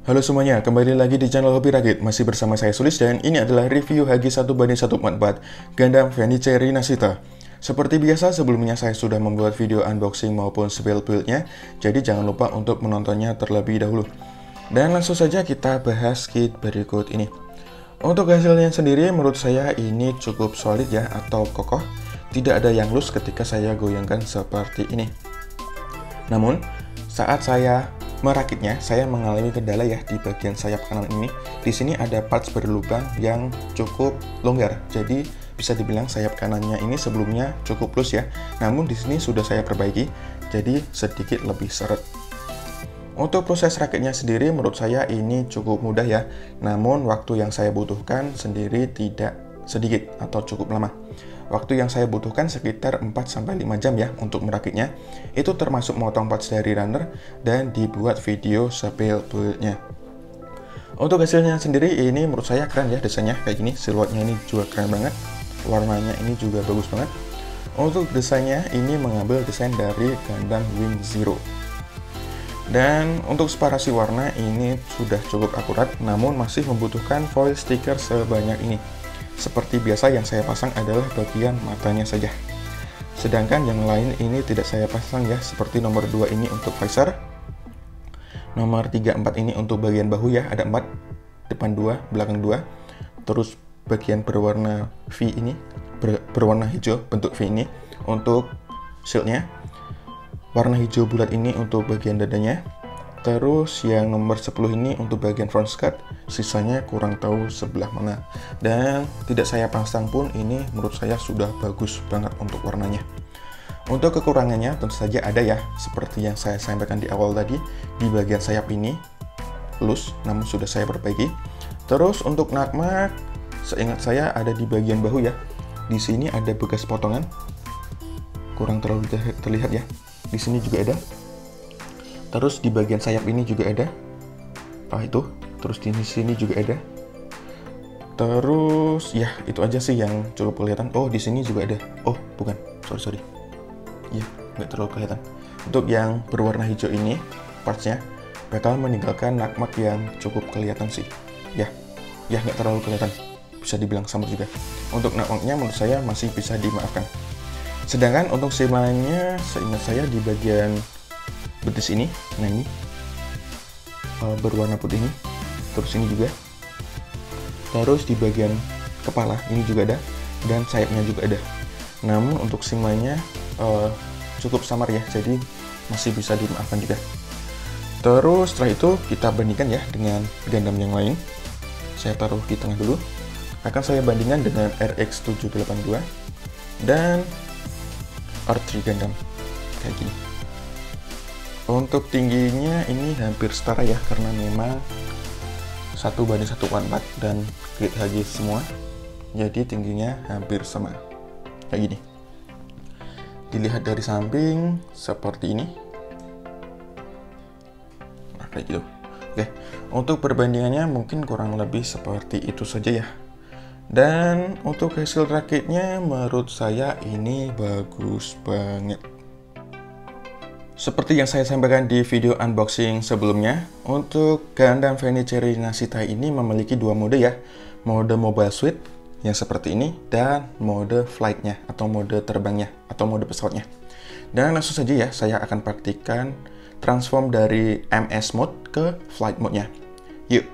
Halo semuanya, kembali lagi di channel Hobi Rakit. Masih bersama saya Sulis dan ini adalah review HG1:144 Gundam Fenice Rinascita. Seperti biasa, sebelumnya saya sudah membuat video unboxing maupun spell build-nya, jadi jangan lupa untuk menontonnya terlebih dahulu. Dan langsung saja kita bahas kit berikut ini. Untuk hasilnya sendiri, menurut saya ini cukup solid ya, atau kokoh. Tidak ada yang loose ketika saya goyangkan seperti ini. Namun, saat saya merakitnya, saya mengalami kendala ya di bagian sayap kanan ini. Di sini ada parts berlubang yang cukup longgar, jadi bisa dibilang sayap kanannya ini sebelumnya cukup loose ya. Namun di sini sudah saya perbaiki, jadi sedikit lebih seret. Untuk proses rakitnya sendiri menurut saya ini cukup mudah ya. Namun waktu yang saya butuhkan sendiri tidak sedikit atau cukup lama. Waktu yang saya butuhkan sekitar 4-5 jam ya untuk merakitnya. Itu termasuk motong parts dari runner dan dibuat video spell build-nya. Untuk hasilnya sendiri ini menurut saya keren ya, desainnya kayak gini. Siluetnya ini juga keren banget. Warnanya ini juga bagus banget. Untuk desainnya ini mengambil desain dari Gundam Wing Zero. Dan untuk separasi warna ini sudah cukup akurat, namun masih membutuhkan foil stiker sebanyak ini. Seperti biasa yang saya pasang adalah bagian matanya saja. Sedangkan yang lain ini tidak saya pasang ya, seperti nomor 2 ini untuk visor. Nomor 3, 4 ini untuk bagian bahu ya, ada 4, depan 2, belakang 2. Terus bagian berwarna V ini, berwarna hijau bentuk V ini untuk shieldnya. Warna hijau bulat ini untuk bagian dadanya. Terus yang nomor 10 ini untuk bagian front skirt, sisanya kurang tahu sebelah mana. Dan tidak saya pasang pun ini menurut saya sudah bagus banget untuk warnanya. Untuk kekurangannya tentu saja ada ya, seperti yang saya sampaikan di awal tadi, di bagian sayap ini loose, namun sudah saya perbaiki. Terus untuk nakmak, seingat saya ada di bagian bahu ya. Di sini ada bekas potongan, kurang terlalu terlihat ya. Di sini juga ada. Terus di bagian sayap ini juga ada. Itu. Terus di sini juga ada. Terus ya itu aja sih yang cukup kelihatan. Oh, di sini juga ada. Oh, bukan. Sorry. Ya, nggak terlalu kelihatan. Untuk yang berwarna hijau ini, partsnya bakal meninggalkan nakmak yang cukup kelihatan sih. Ya nggak terlalu kelihatan. Bisa dibilang samar juga. Untuk nakmaknya menurut saya masih bisa dimaafkan. Sedangkan untuk simanya, seingat saya di bagian betis ini, nah ini berwarna putih ini, terus ini juga, terus di bagian kepala ini juga ada, dan sayapnya juga ada. Namun untuk simanya cukup samar ya, jadi masih bisa dimaafkan juga. Terus setelah itu kita bandingkan ya dengan Gundam yang lain. Saya taruh di tengah dulu. Akan saya bandingkan dengan RX-782 dan R3 Gundam kayak gini. Untuk tingginya ini hampir setara ya, karena memang 1:1:4 dan grade HG semua, jadi tingginya hampir sama kayak gini. Dilihat dari samping seperti ini, nah kayak gitu. Oke, untuk perbandingannya mungkin kurang lebih seperti itu saja ya. Dan untuk hasil rakitnya menurut saya ini bagus banget. Seperti yang saya sampaikan di video unboxing sebelumnya, untuk Gundam Fenice Rinascita ini memiliki dua mode ya. Mode Mobile Suit yang seperti ini dan mode flight-nya atau mode terbangnya atau mode pesawatnya. Dan langsung saja ya, saya akan praktikkan transform dari MS mode ke flight mode-nya. Yuk!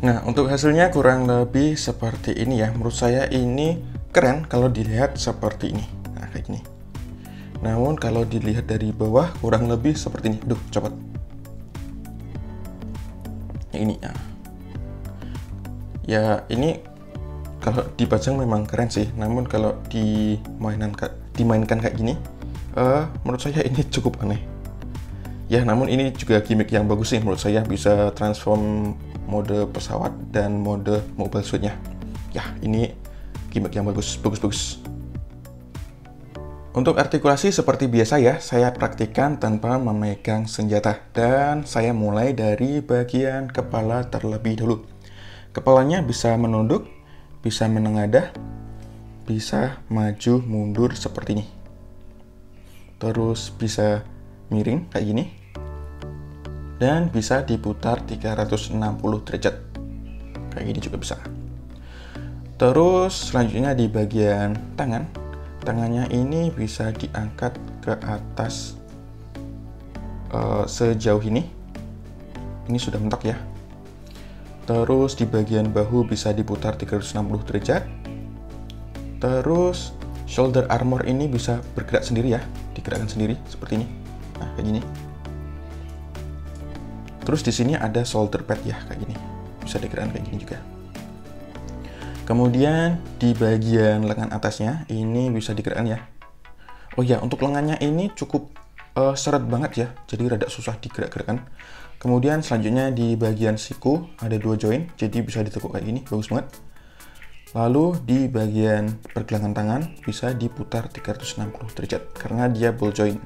Nah, untuk hasilnya kurang lebih seperti ini ya. Menurut saya ini keren kalau dilihat seperti ini. Nah, kayak gini. Namun kalau dilihat dari bawah kurang lebih seperti ini. Aduh, cepat. Ini ya. Ya, ini kalau dipajang memang keren sih. Namun kalau dimainkan kayak gini, menurut saya ini cukup aneh. Ya, namun ini juga gimmick yang bagus sih menurut saya, bisa transform mode pesawat dan mode mobile suit-nya. Ya, ini gimmick yang bagus. Untuk artikulasi seperti biasa ya, saya praktikkan tanpa memegang senjata. Dan saya mulai dari bagian kepala terlebih dahulu. Kepalanya bisa menunduk, bisa menengadah, bisa maju mundur seperti ini. Terus bisa miring kayak gini. Dan bisa diputar 360 derajat. Kayak gini juga bisa. Terus selanjutnya di bagian tangan. Tangannya ini bisa diangkat ke atas sejauh ini. Ini sudah mentok ya. Terus di bagian bahu bisa diputar 360 derajat. Terus shoulder armor ini bisa bergerak sendiri ya, digerakkan sendiri seperti ini. Nah, kayak gini. Terus di sini ada shoulder pad ya, kayak gini. Bisa digerakkan kayak gini juga. Kemudian di bagian lengan atasnya ini bisa digerakkan ya. Oh ya, untuk lengannya ini cukup seret banget ya, jadi rada susah digerak-gerakkan. Kemudian selanjutnya di bagian siku ada 2 join, jadi bisa ditekuk kayak gini, bagus banget. Lalu di bagian pergelangan tangan bisa diputar 360 derajat karena dia ball joint.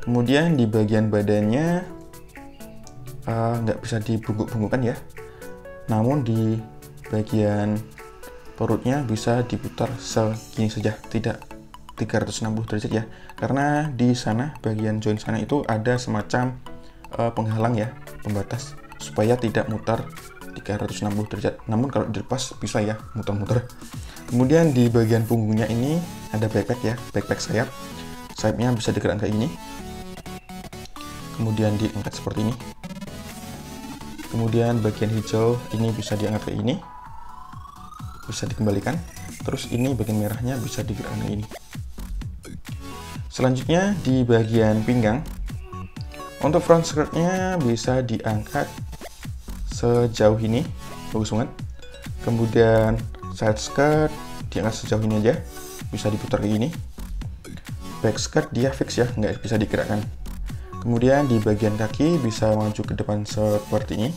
Kemudian di bagian badannya nggak bisa dibungkuk-bungkukkan ya. Namun di bagian perutnya bisa diputar segini saja, tidak 360 derajat ya. Karena di sana bagian joint sana itu ada semacam penghalang ya, pembatas supaya tidak mutar 360 derajat. Namun kalau dilepas bisa ya muter-muter. Kemudian di bagian punggungnya ini ada backpack ya, backpack sayap. Sayapnya bisa digerakkan kayak gini. Kemudian diangkat seperti ini. Kemudian bagian hijau ini bisa diangkat kayak ini. Bisa dikembalikan. Terus ini bagian merahnya bisa digerakkan kayak ini. Selanjutnya di bagian pinggang. Untuk front skirtnya bisa diangkat sejauh ini, bagus banget. Kemudian side skirt diangkat sejauh ini aja, bisa diputar kayak gini. Back skirt dia fix ya, nggak bisa digerakkan. Kemudian di bagian kaki bisa maju ke depan seperti ini.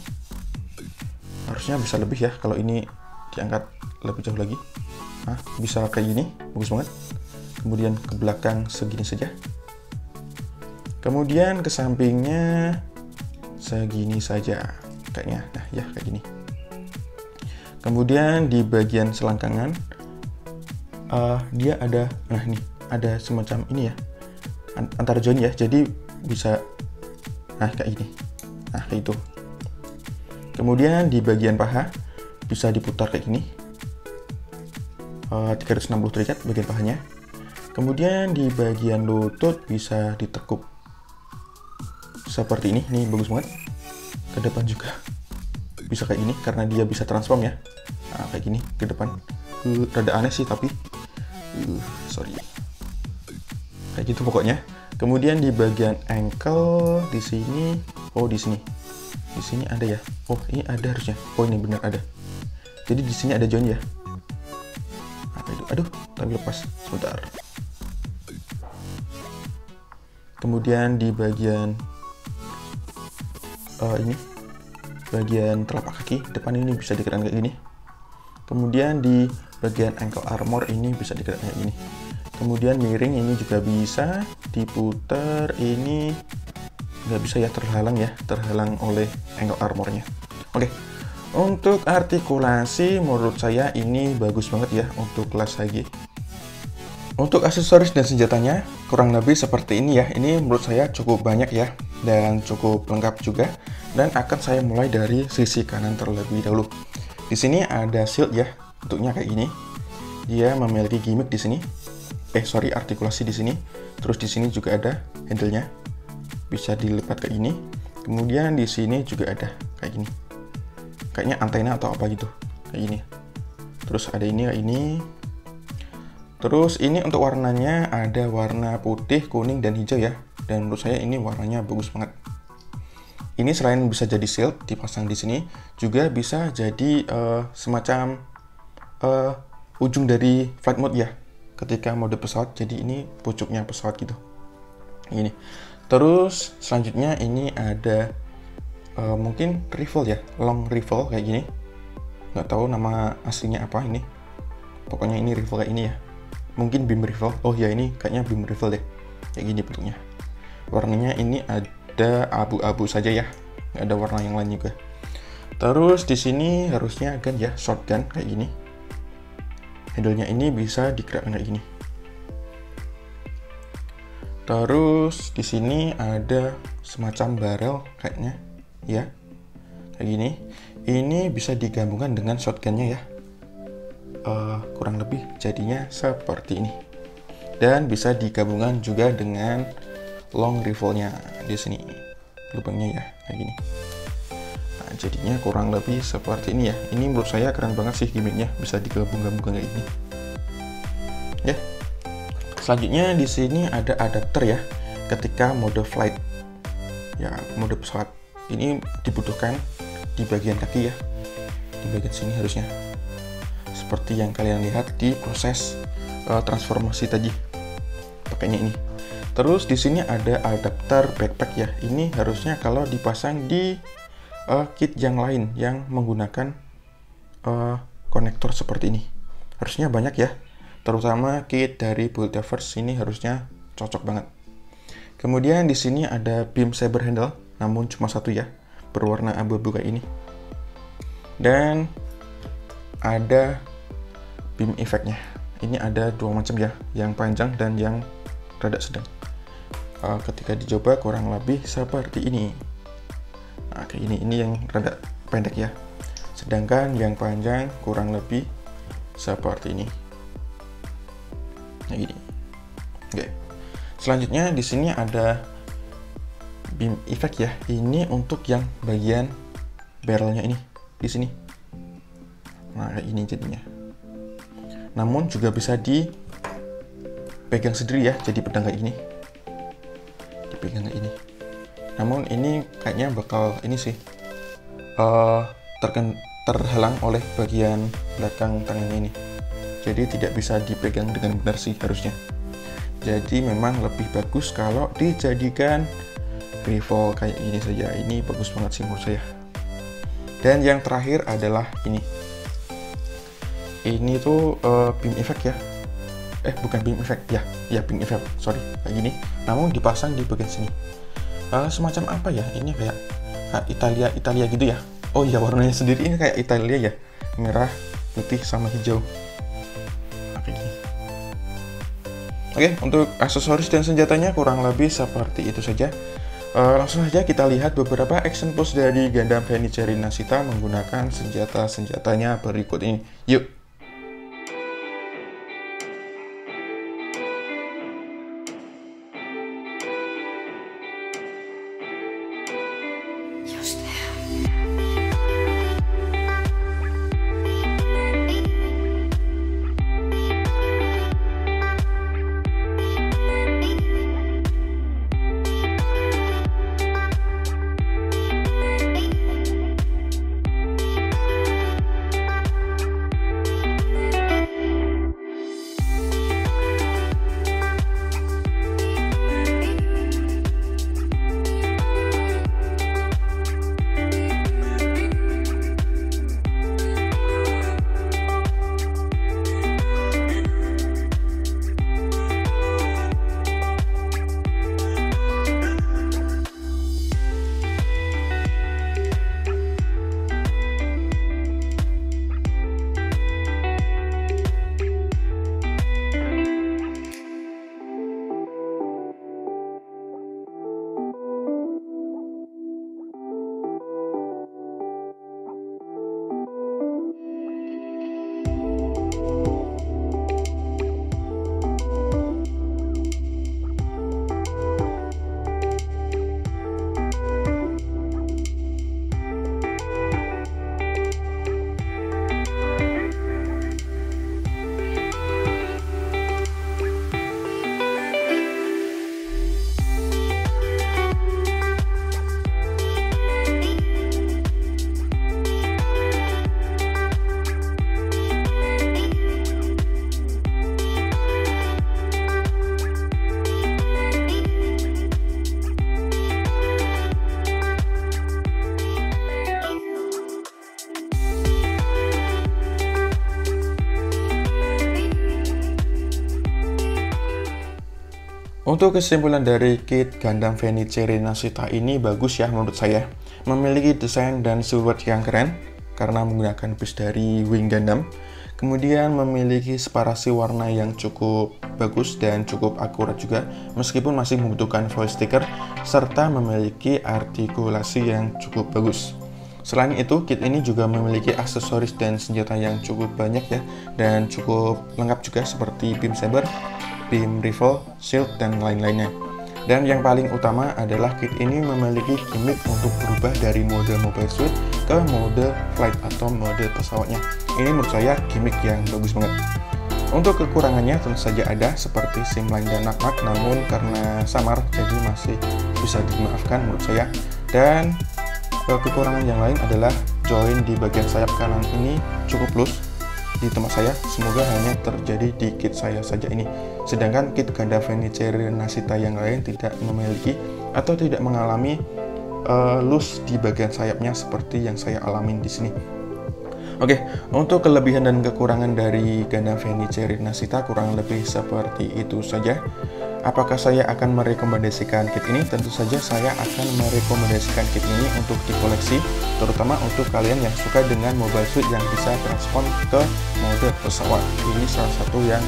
Harusnya bisa lebih ya kalau ini diangkat lebih jauh lagi. Nah, bisa kayak gini, bagus banget. Kemudian ke belakang segini saja. Kemudian ke sampingnya segini saja kayaknya. Nah, ya kayak gini. Kemudian di bagian selangkangan dia ada, nah ini ada semacam ini ya, antar joint ya. Jadi bisa, nah kayak gini. Nah, kayak itu. Kemudian di bagian paha bisa diputar kayak gini. 360 derajat bagian pahanya. Kemudian di bagian lutut bisa ditekuk seperti ini. Nih bagus banget. Ke depan juga bisa kayak gini karena dia bisa transform ya. Nah, kayak gini ke depan. Rada aneh sih tapi sorry. Kayak gitu pokoknya. Kemudian di bagian ankle di sini, oh di sini. Di sini ada ya. Oh, ini ada harusnya. Oh, ini benar ada. Jadi di sini ada joint ya. Apa itu? Aduh, tapi lepas. Sebentar. Kemudian di bagian ini, bagian telapak kaki depan ini bisa digerakkan kayak gini. Kemudian di bagian ankle armor ini bisa digerakkan kayak gini. Kemudian miring ini juga bisa diputar, ini nggak bisa ya, terhalang oleh ankle armornya. Oke, untuk artikulasi menurut saya ini bagus banget ya untuk kelas HG. Untuk aksesoris dan senjatanya kurang lebih seperti ini ya. Ini menurut saya cukup banyak ya dan cukup lengkap juga. Dan akan saya mulai dari sisi kanan terlebih dahulu. Di sini ada shield ya, bentuknya kayak gini. Dia memiliki gimmick di sini. Artikulasi di sini. Terus di sini juga ada handle-nya. Bisa dilipat kayak gini. Kemudian di sini juga ada kayak gini. kayaknya antena atau apa gitu, kayak gini. Terus ada ini kayak ini. Terus ini untuk warnanya ada warna putih, kuning, dan hijau ya. Dan menurut saya ini warnanya bagus banget. Ini selain bisa jadi shield dipasang di sini, juga bisa jadi semacam ujung dari flight mode ya. Ketika mode pesawat, jadi ini pucuknya pesawat gitu. Ini. Terus selanjutnya ini ada mungkin rifle ya, long rifle kayak gini. Nggak tahu nama aslinya apa ini. Pokoknya ini rifle kayak ini ya. Mungkin beam rifle. Oh ya, ini kayaknya beam rifle deh. Kayak gini bentuknya. Warnanya ini ada abu-abu saja ya. Nggak ada warna yang lain juga. Terus di sini harusnya gun ya, shotgun kayak gini. Handle-nya ini bisa digerakkan kayak gini. Terus di sini ada semacam barrel kayaknya ya. Kayak gini. Ini bisa digabungkan dengan shotgunnya ya. Kurang lebih jadinya seperti ini. Dan bisa digabungkan juga dengan long rifle-nya di sini. Lubangnya ya, kayak gini. Nah, jadinya kurang lebih seperti ini ya. Ini menurut saya keren banget sih gimmicknya, bisa digabung-gabungkan kayak gini. Ya. Selanjutnya di sini ada adapter ya. Ketika mode flight. Ya, mode pesawat. Ini dibutuhkan di bagian kaki ya. Di bagian sini harusnya. Seperti yang kalian lihat di proses transformasi tadi. Pakainya ini. Terus di sini ada adapter backpack ya. Ini harusnya kalau dipasang di kit yang lain yang menggunakan konektor seperti ini. Harusnya banyak ya. Terutama kit dari Build-A-Verse ini harusnya cocok banget. Kemudian di sini ada beam saber handle, namun cuma satu ya, berwarna abu-abu kayak ini. Dan ada beam effect-nya. Ini ada dua macam ya, yang panjang dan yang rada sedang. Ketika dicoba kurang lebih seperti ini. Nah, kayak ini yang rada pendek ya. Sedangkan yang panjang kurang lebih seperti ini. Nah, gini. Oke. Selanjutnya di sini ada beam effect ya. Ini untuk yang bagian barrelnya ini di sini. Nah, kayak ini jadinya. Namun juga bisa dipegang sendiri ya, jadi pedang kayak gini. Dipegang kayak ini. Namun ini kayaknya bakal ini sih terhalang oleh bagian belakang tangannya ini. Jadi tidak bisa dipegang dengan benar sih harusnya. Jadi memang lebih bagus kalau dijadikan rifle kayak gini saja. Ini bagus banget sih menurut saya. Dan yang terakhir adalah ini. Ini tuh beam effect ya. Bukan beam effect ya. Ya beam effect, sorry. Kayak gini. Namun dipasang di bagian sini. Semacam apa ya? Ini kayak Italia gitu ya. Oh iya, warnanya sendiri ini kayak Italia ya. Merah, putih sama hijau. Oke, untuk aksesoris dan senjatanya kurang lebih seperti itu saja. Langsung saja kita lihat beberapa action pose dari Gundam Fenice Rinascita menggunakan senjata-senjatanya berikut ini. Yuk! Untuk kesimpulan dari kit Gundam Fenice Renashita ini bagus ya menurut saya. Memiliki desain dan siluet yang keren karena menggunakan piece dari Wing Gundam. Kemudian memiliki separasi warna yang cukup bagus dan cukup akurat juga, meskipun masih membutuhkan foil sticker, serta memiliki artikulasi yang cukup bagus. Selain itu, kit ini juga memiliki aksesoris dan senjata yang cukup banyak ya, dan cukup lengkap juga seperti beam saber, beam rifle, shield, dan lain-lainnya. Dan yang paling utama adalah kit ini memiliki gimmick untuk berubah dari mode mobile suit ke mode flight atau mode pesawatnya. Ini menurut saya gimmick yang bagus banget. Untuk kekurangannya tentu saja ada seperti simline dan nakmak, namun karena samar jadi masih bisa dimaafkan menurut saya. Dan kekurangan yang lain adalah join di bagian sayap kanan ini cukup loose di tempat saya, semoga hanya terjadi di kit saya saja ini. Sedangkan kit Gundam Fenice Renashita yang lain tidak memiliki atau tidak mengalami loose di bagian sayapnya seperti yang saya alamin di sini. Oke, untuk kelebihan dan kekurangan dari Gundam Fenice Renashita kurang lebih seperti itu saja. Apakah saya akan merekomendasikan kit ini? Tentu saja saya akan merekomendasikan kit ini untuk dikoleksi, terutama untuk kalian yang suka dengan mobile suit yang bisa transpon ke mode pesawat. Ini salah satu yang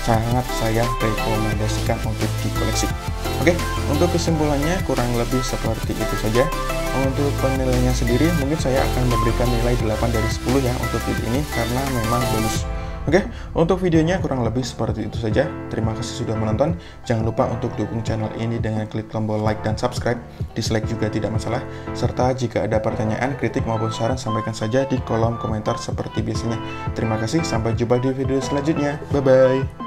sangat saya rekomendasikan untuk dikoleksi. Oke, untuk kesimpulannya kurang lebih seperti itu saja. Untuk penilaiannya sendiri mungkin saya akan memberikan nilai 8 dari 10 ya untuk kit ini karena memang bagus. Oke, untuk videonya kurang lebih seperti itu saja. Terima kasih sudah menonton. Jangan lupa untuk dukung channel ini dengan klik tombol like dan subscribe. Dislike juga tidak masalah. Serta jika ada pertanyaan, kritik maupun saran, sampaikan saja di kolom komentar seperti biasanya. Terima kasih, sampai jumpa di video selanjutnya. Bye-bye.